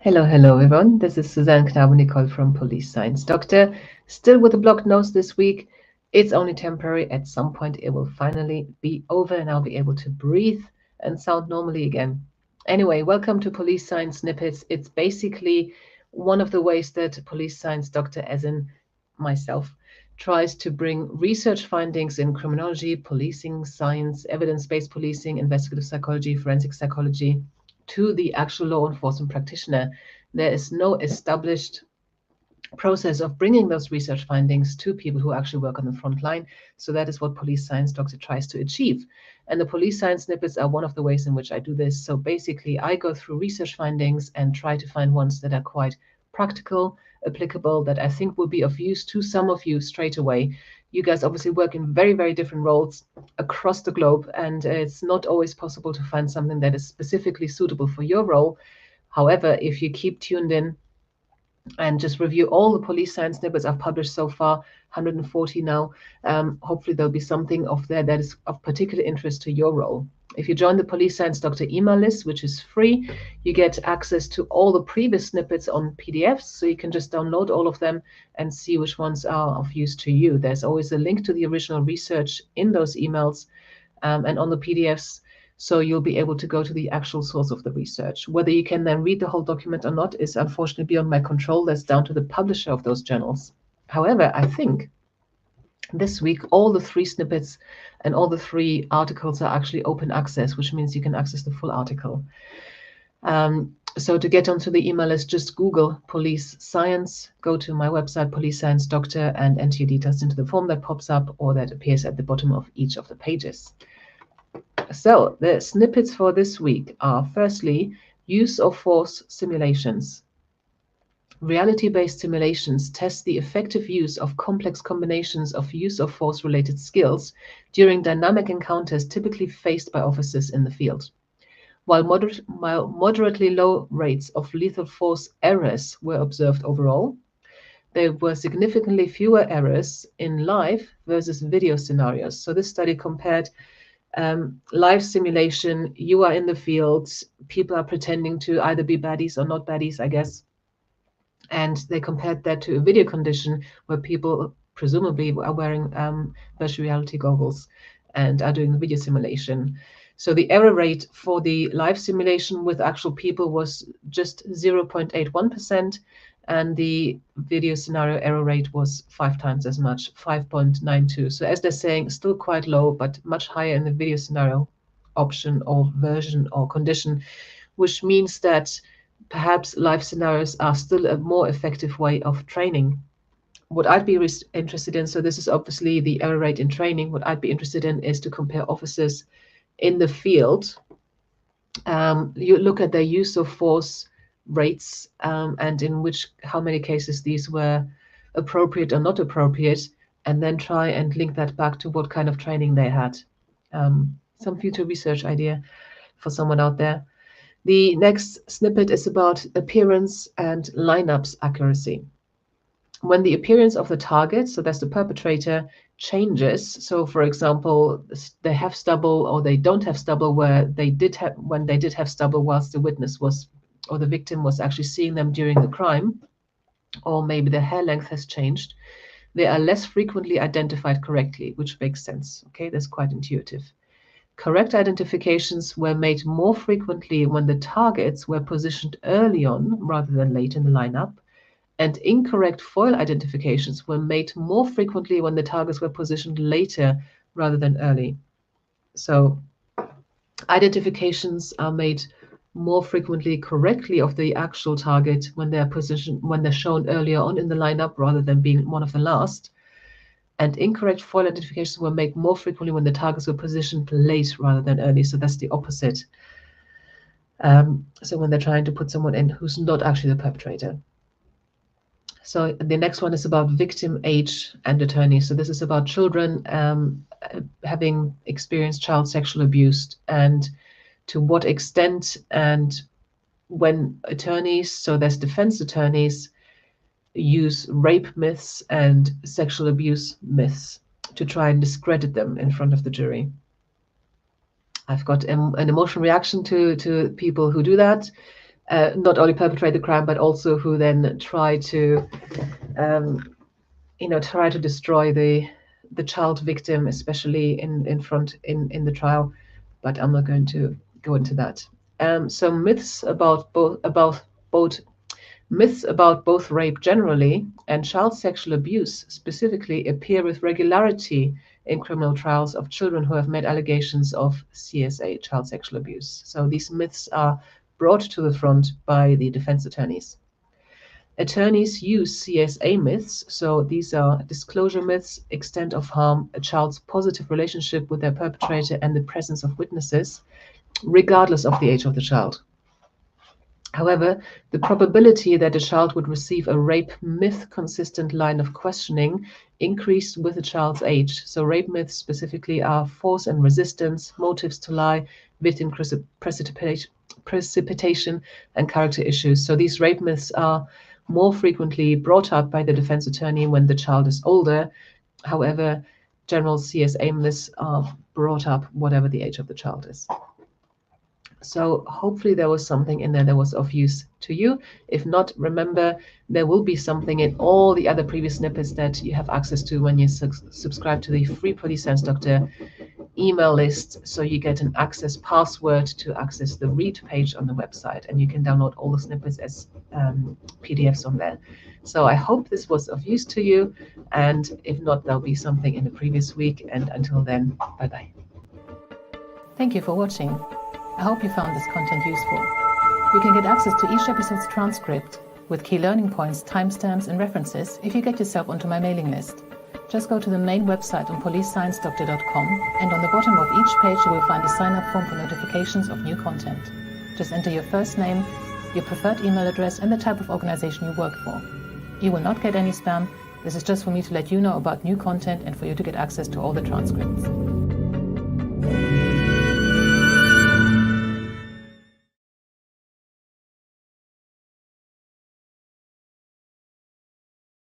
Hello, everyone. This is Suzanne Knabe-Nicole from Police Science Doctor. Still with a blocked nose this week. It's only temporary. At some point, it will finally be over and I'll be able to breathe and sound normally again. Anyway, welcome to Police Science Snippets. It's basically one of the ways that Police Science Doctor, as in myself, tries to bring research findings in criminology, policing, science, evidence-based policing, investigative psychology, forensic psychology, to the actual law enforcement practitioner. There is no established process of bringing those research findings to people who actually work on the front line. So that is what Police Science Doctor tries to achieve. And the police science snippets are one of the ways in which I do this. So basically, I go through research findings and try to find ones that are quite practical, applicable, that I think will be of use to some of you straight away. You guys obviously work in very, very different roles across the globe, and it's not always possible to find something that is specifically suitable for your role. However, if you keep tuned in and just review all the police science snippets I've published so far, 140 now, hopefully there'll be something of there that is of particular interest to your role. If you join the Police Science Doctor email list, which is free, you get access to all the previous snippets on PDFs, so you can just download all of them and see which ones are of use to you. There's always a link to the original research in those emails and on the PDFs, so you'll be able to go to the actual source of the research. Whether you can then read the whole document or not is unfortunately beyond my control. That's down to the publisher of those journals. However, I think this week, all the 3 snippets and all the 3 articles are actually open access, which means you can access the full article. So to get onto the email list, just Google Police Science, go to my website, Police Science Doctor, and enter your details into the form that pops up or that appears at the bottom of each of the pages. So the snippets for this week are, firstly, use of force simulations. Reality-based simulations test the effective use of complex combinations of use of force-related skills during dynamic encounters typically faced by officers in the field. While moderately low rates of lethal force errors were observed overall, there were significantly fewer errors in live versus video scenarios. So this study compared live simulation. You are in the field, people are pretending to either be baddies or not baddies, I guess. And they compared that to a video condition where people presumably are wearing virtual reality goggles and are doing the video simulation. So the error rate for the live simulation with actual people was just 0.81%, and the video scenario error rate was 5 times as much, 5.92. So as they're saying, still quite low, but much higher in the video scenario option or version or condition, which means that perhaps live scenarios are still a more effective way of training. What I'd be interested in, so this is obviously the error rate in training, what I'd be interested in is to compare officers in the field. You look at their use of force rates and in how many cases these were appropriate or not appropriate, and then try and link that back to what kind of training they had. Some future research idea for someone out there. The next snippet is about appearance and lineups accuracy. When the appearance of the target, so that's the perpetrator, changes, so for example, they have stubble or they don't have stubble when they did have stubble whilst the witness was, or the victim was actually seeing them during the crime, or maybe the hair length has changed, they are less frequently identified correctly, which makes sense. Okay, that's quite intuitive. Correct identifications were made more frequently when the targets were positioned early on rather than late in the lineup, and incorrect foil identifications were made more frequently when the targets were positioned later rather than early. So identifications are made more frequently correctly of the actual target when they're shown earlier on in the lineup rather than being one of the last. And incorrect foil identifications were made more frequently when the targets were positioned late rather than early. So that's the opposite. So when they're trying to put someone in who's not actually the perpetrator. So the next one is about victim age and attorney. So this is about children having experienced child sexual abuse, and to what extent and when attorneys, so there's defense attorneys, use rape myths and sexual abuse myths to try and discredit them in front of the jury. I've got an emotional reaction to people who do that. not only perpetrate the crime, but also who then try to try to destroy the child victim, especially in the trial. But I'm not going to go into that. So myths about both rape generally and child sexual abuse specifically appear with regularity in criminal trials of children who have made allegations of CSA, child sexual abuse. So these myths are brought to the front by the defense attorneys. Attorneys use CSA myths, so these are disclosure myths, extent of harm, a child's positive relationship with their perpetrator, and the presence of witnesses, regardless of the age of the child. However, the probability that a child would receive a rape myth-consistent line of questioning increased with the child's age. So rape myths specifically are force and resistance, motives to lie, victim precipitation, and character issues. So these rape myths are more frequently brought up by the defense attorney when the child is older. However, general CSA myths are brought up whatever the age of the child is. So hopefully there was something in there that was of use to you. If not, remember, there will be something in all the other previous snippets that you have access to when you subscribe to the free Police Science Doctor email list. So you get an access password to access the read page on the website, and you can download all the snippets as PDFs on there. So I hope this was of use to you. And if not, there'll be something in the previous week. And until then, bye-bye. Thank you for watching. I hope you found this content useful. You can get access to each episode's transcript with key learning points, timestamps, and references if you get yourself onto my mailing list. Just go to the main website on policesciencedoctor.com, and on the bottom of each page you will find a sign-up form for notifications of new content. Just enter your first name, your preferred email address, and the type of organization you work for. You will not get any spam. This is just for me to let you know about new content and for you to get access to all the transcripts.